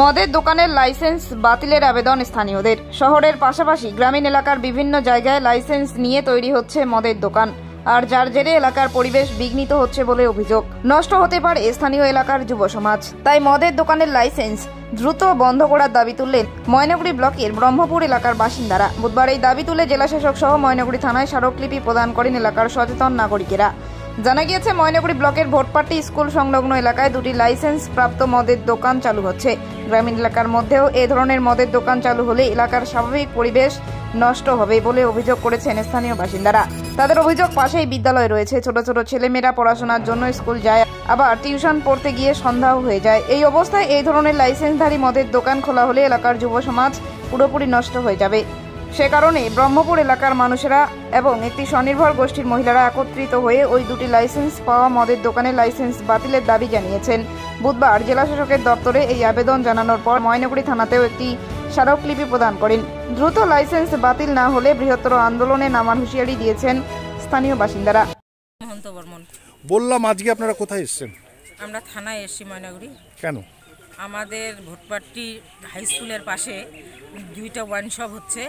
মদের দোকানের লাইসেন্স বাতিলের আবেদন স্থানীয়দের। শহরের পাশাপাশি গ্রামীণ এলাকার বিভিন্ন জায়গায় লাইসেন্স নিয়ে তৈরি হচ্ছে মদের দোকান, আর যার জেরে এলাকার পরিবেশ বিঘ্নিত হচ্ছে বলে অভিযোগ। নষ্ট হতে পারে স্থানীয় এলাকার যুব সমাজ। তাই মদের দোকানের লাইসেন্স দ্রুত বন্ধ করার দাবি তুললেন ময়নাগুড়ি ব্লকের ব্রহ্মপুর এলাকার বাসিন্দারা। বুধবার এই দাবি তুলে জেলাশাসক সহ ময়নাগুড়ি থানায় স্মারকলিপি প্রদান করেন এলাকার সচেতন নাগরিকেরা। জানা গিয়েছে, ময়নাগুড়ি ব্লকের ভোটপাট্টি স্কুল সংলগ্ন এলাকায় দুটি লাইসেন্স প্রাপ্ত মদের দোকান চালু হচ্ছে। গ্রামীণ এলাকার মধ্যেও এ ধরনের মদের দোকান চালু হলে এলাকার স্বাভাবিক পরিবেশ নষ্ট হবে বলে অভিযোগ করেছেন স্থানীয় বাসিন্দারা। তাদের অভিযোগ, পাশেই বিদ্যালয় রয়েছে, ছোট ছোট ছেলেমেয়েরা পড়াশোনার জন্য স্কুল যায়, আবার টিউশন পড়তে গিয়ে সন্ধ্যাও হয়ে যায়। এই অবস্থায় এই ধরনের লাইসেন্সধারী মদের দোকান খোলা হলে এলাকার যুব সমাজ পুরোপুরি নষ্ট হয়ে যাবে। সে কারণে ব্রহ্মপুর এলাকার মানুষেরা এবং একটি স্বনির্ভর গোষ্ঠীর মহিলারা একত্রিত হয়ে ওই দুটি লাইসেন্স পাওয়া মদের দোকানের লাইসেন্স বাতিলের দাবি জানিয়েছেন। বুধবার জেলাশাসকের দপ্তরে এই আবেদন জানানোর পর ময়নাগুড়ি থানাতেও একটি স্মারকলিপি প্রদান করেন। দ্রুত লাইসেন্স বাতিল না হলে বৃহত্তর আন্দোলনে নামার হুঁশিয়ারি দিয়েছেন স্থানীয় বাসিন্দারা। বললাম, আজকে আপনারা কোথায় এসেছেন? আমরা থানায় এসেছি ময়নাগুড়ি। কেন? আমাদের ভোটপাট্টি হাই স্কুলের পাশে দুইটা ওয়াইন শপ হচ্ছে,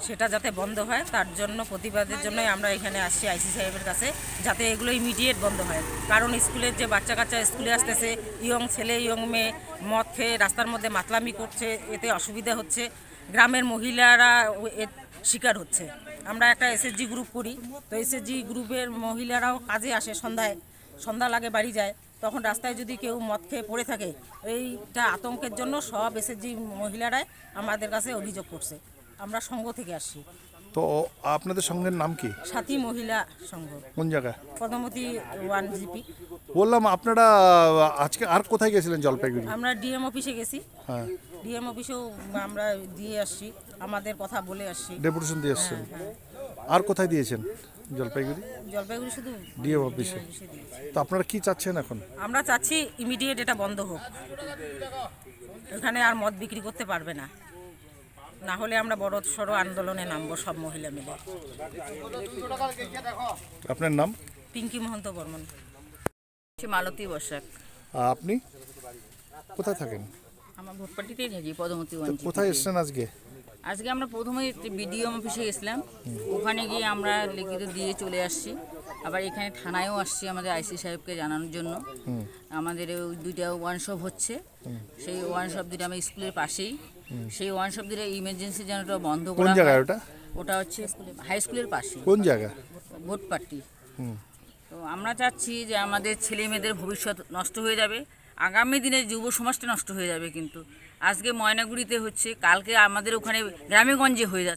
সেটা যাতে বন্ধ হয় তার জন্য প্রতিবাদের জন্যই আমরা এখানে আসছি আইসি সাহেবের কাছে, যাতে এগুলো ইমিডিয়েট বন্ধ হয়। কারণ স্কুলের যে বাচ্চা কাচ্চা স্কুলে আসতেছে, ইয়ং ছেলে ইয়ং মেয়ে মদ খেয়ে রাস্তার মধ্যে মাতলামি করছে, এতে অসুবিধা হচ্ছে, গ্রামের মহিলারা এর শিকার হচ্ছে। আমরা একটা এসএসজি গ্রুপ করি, তো এসএসজি গ্রুপের মহিলারাও কাজে আসে, সন্ধ্যা লাগে বাড়ি যায়, তখন রাস্তায় যদি কেউ মদ খেয়ে পড়ে থাকে, এইটা আতঙ্কের জন্য সব এসএসজি মহিলারাই আমাদের কাছে অভিযোগ করছে। আমরা সংঘ থেকে আসছি। তো আপনাদের সংঘের নাম কি? সাথী মহিলা সংঘ। কোন জায়গায়? পদ্মমতি 1GP। বললাম, আপনারা আজকে আর কোথায় গেছিলেন? জলপাইগুড়ি। আমরা ডিএম অফিসে গেছি। হ্যাঁ, ডিএম অফিসেও আমরা দিয়ে আসছি, আমাদের কথা বলে আসছি, ডেপুটেশন দিয়ে এসেছেন। আর কোথায় দিয়েছেন? জলপাইগুড়ি শুধু ডিএম অফিসে। তো আপনারা কি চাচ্ছেন এখন? আমরা চাচ্ছি ইমিডিয়েট এটা বন্ধ হোক, এখানে আর মদ বিক্রি করতে পারবে না, না হলে আমরা বড় সড়ো আন্দোলনে নামবো সব মহিলা মিলে। আপনার নাম? পিঙ্কি মহন্ত বর্মন। মালতী বসাক। আপনি কোথায় থাকেন? আমার ভোটপাট্টিতেই থাকি, পদ্মমতি 1GP। কোথায় এসেছেন আজকে? আজকে আমরা প্রথমে বিডিও অফিসে গেছিলাম, ওখানে গিয়ে আমরা লিখিত দিয়ে চলে আসছি। আবার এখানে থানায়ও আসছি আমাদের আইসি সাহেবকে জানানোর জন্য। আমাদের ওই দুইটা ওয়ান শপ হচ্ছে, সেই ওয়ান শপ দুটো আমার স্কুলের পাশেই, সেই ওয়ান শপ দুটো ইমার্জেন্সি যেন ওটা বন্ধ করা। কোন জায়গায় ওটা? ওটা হচ্ছে হাই স্কুলের পাশে। কোন জায়গা? ভোটপাট্টি। তো আমরা চাচ্ছি যে আমাদের ছেলে মেয়েদের ভবিষ্যৎ নষ্ট হয়ে যাবে, আগামী দিনে যুব সমাজটা নষ্ট হয়ে যাবে। কিন্তু আজকে ময়নাগুড়িতে হচ্ছে, কালকে আমাদের ওখানে গ্রামেগঞ্জে হয়ে যাচ্ছে।